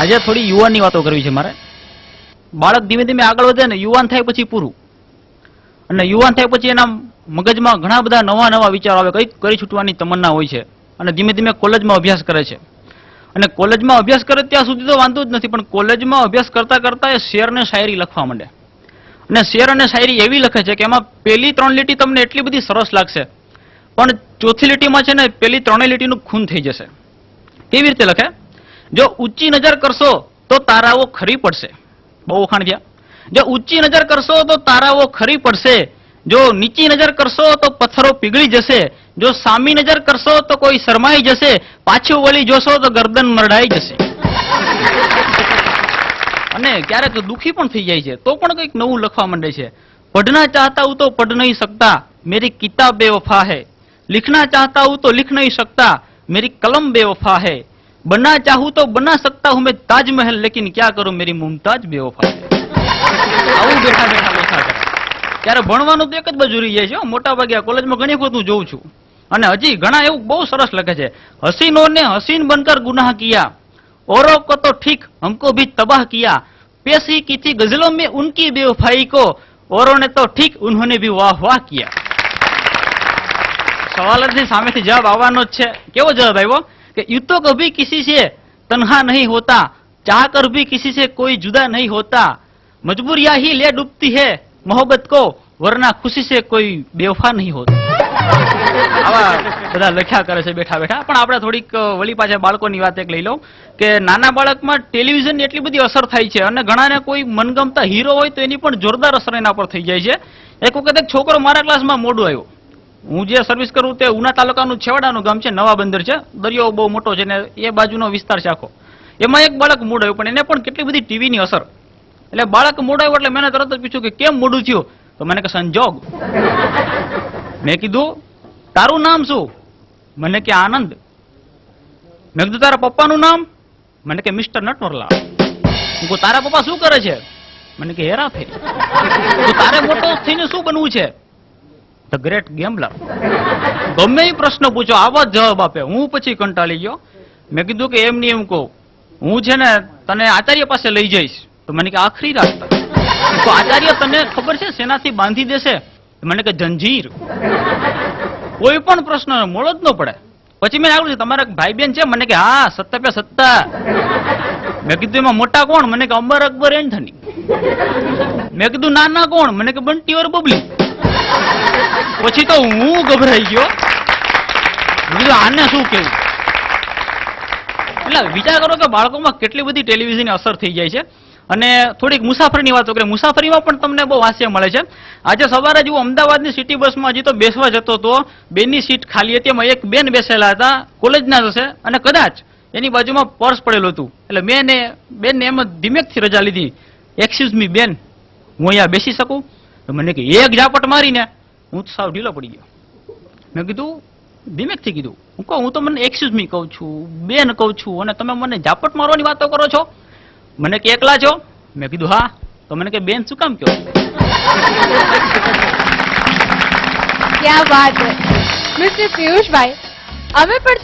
આજે થોડી યુવાનની વાતો કરવી છે મારે. બાળક ધીમે ધીમે આગળ વધે ને યુવાન થાય પછી પૂરું. અને યુવાન થાય પછી એના મગજમાં ઘણા બધા નવા નવા વિચારો આવે, કંઈક કરી છૂટવાની તમન્ના હોય છે. અને ધીમે ધીમે કોલેજમાં અભ્યાસ કરે છે. અને કોલેજમાં અભ્યાસ કરે ત્યાં સુધી તો વાંધો જ નથી, પણ કોલેજમાં અભ્યાસ કરતા કરતા એ શેર અને શાયરી લખવા માંડે. અને શેર અને શાયરી એવી લખે છે કે એમાં પહેલી 3 લીટી તમને એટલી બધી સરસ લાગશે, પણ ચોથી લીટીમાં છે ને પેલી 3 લીટીનું ખૂન થઈ જશે. કેવી રીતે લખે? જો ઊંચી નજર કરશો તો તારાઓ ખરી પડશે. બહુ વખાણ થયા. જો ઊંચી નજર કરશો તો તારાઓ ખરી પડશે, જો નીચી નજર કરશો તો પથ્થરો પીગળી જશે, જો સામી નજર કરશો તો કોઈ શરમાઈ જશે, પાછું વળી જોશો તો ગરદન મરડાઈ જશે. અને ક્યારેક દુખી પણ થઈ જાય છે તો પણ કંઈક નવું લખવા માંડે છે. પઢના ચાહતા હું તો પઢ નહીં શકતા, મેરી કિતાબ બેવફા હૈ. लिखना चाहता हूं तो लिख नहीं सकता, मेरी कलम बेवफा है. बनना चाहूं तो बना सकता हूं मैं ताजमहल, लेकिन क्या करूं मेरी मुमताज बेवफा है. આવું બેઠા બેઠા લખા કરે. ત્યારે ભણવાનું તો એક જ બાજુ રહી જાય છે. મોટા ભાગે કોલેજમાં ઘણી વખત હું જોઉં છું. અને હજી ઘણા એવું બહુ સરસ લખે છે. હસીનોं ने हसीन बनकर गुनाह किया, औरों को तो ठीक हमको भी तबाह किया. पेश ही की थी गजलों में उनकी बेवफाई को, औरों ने तो ठीक उन्होंने भी वाह वाह किया. सवाल જ સામેથી જવાબ આવવાનો જ છે. કેવો જવાબ આવ્યો કે યુ તો કભી કિસી સે તન્હા નહીં હોતા, ચાહ કર ભી કિસી સે કોઈ જુદા નહીં હોતા, મજબૂરિયા ही ले डूबती है मोहब्बत को, वरना खुशी से कोई बेवफा नहीं होता. આવા બધા લખ્યા કરે છે બેઠા બેઠા. પણ આપણે થોડીક વળી પાછા બાળકોની વાત એક લઈ લઉં કે નાના બાળકમાં ટેલિવિઝનની એટલી બધી અસર થાય છે અને ઘણાને કોઈ મનગમતા હીરો હોય તો એની પણ જોરદાર અસર એના પર થઈ જાય છે. એક વખત એક છોકરો મારા ક્લાસમાં મોડું આવ્યો. હું જે સર્વિસ કરું તે ઉના તાલુકાનું છેવાડાનું ગામ છે, નવા બંદર છે, દરિયો બહુ મોટો છે ને એ બાજુનો વિસ્તાર છે આખો. એમાં એક બાળક મોડું આવ્યું, પણ એને પણ કેટલી બધી ટીવીની અસર. એટલે બાળક મોડું આવ્યું એટલે મેં તરત જ પૂછ્યું કે કેમ મોડું થયું? તો મને કે સંજોગ. મેં કીધું તારું નામ શું? મને કે આનંદ. મેં કીધું તારા પપ્પાનું નામ? મને કે મિસ્ટર નટવરલાલ. હું કહું તારા પપ્પા શું કરે છે? મને કે હેરાફેરી. તો તારે મોટો થઈને શું બનવું છે? The great gambler. ગમે એ પ્રશ્ન પૂછો આવા જ જવાબ આપે. હું પછી કંટાળી ગયો. મેં કીધું કે એમ નહીં, એમ કહું હું છે ને તને આચાર્ય પાસે લઈ જઈશ. તો મને કે આખરી રાસ્તા. તો આચાર્ય તને ખબર છે શેનાથી બાંધી દેશે? મને કે જંજીર. કોઈ પણ પ્રશ્ન મોડો જ ન પડે. પછી મેં આવ્યું છે તમારા ભાઈ બેન છે? મને કે હા, 7 पे 7. મેં કીધું એમાં મોટા કોણ? મને કે અમર અકબર એન્થની. મેં કીધું નાના કોણ? મને કે બંટી ઓર બબલી. પછી તો હું ગભરાઈ ગયો. આને શું કેવું? એટલે વિચાર કરો કે બાળકોમાં કેટલી બધી ટેલિવિઝનની અસર થઈ જાય છે. અને થોડીક મુસાફરીની વાતો કરીએ. મુસાફરીમાં પણ તમને બહુ હાસ્ય મળે છે. આજે સવારે જ હું અમદાવાદની સિટી બસમાં હજી તો બેસવા જતો હતો, બેનની સીટ ખાલી હતી. એમાં એક બેન બેસેલા હતા, કોલેજના જ હશે, અને કદાચ એની બાજુમાં પર્સ પડેલું હતું. એટલે મેં બેનને એમ જ ધીમેકથી રજા લીધી. એક્સક્યુઝ મી બેન, હું અહીંયા બેસી શકું? તો મને કે એક ઝાપટ મારીને હું તો સાવ ઢીલો પડી ગયો. મેં કીધું ધીમેકથી કીધું, હું તો મને એક્સક્યુઝ મી કહું છું, બેન કહું છું, અને તમે મને ઝાપટ મારવાની વાતો કરો છો? મને કે એકલા છો? મેં કીધું હા. તો મને કે બેન શું કામ કહો? क्या बात है मिस्टर पीयूष भाई, हमें पर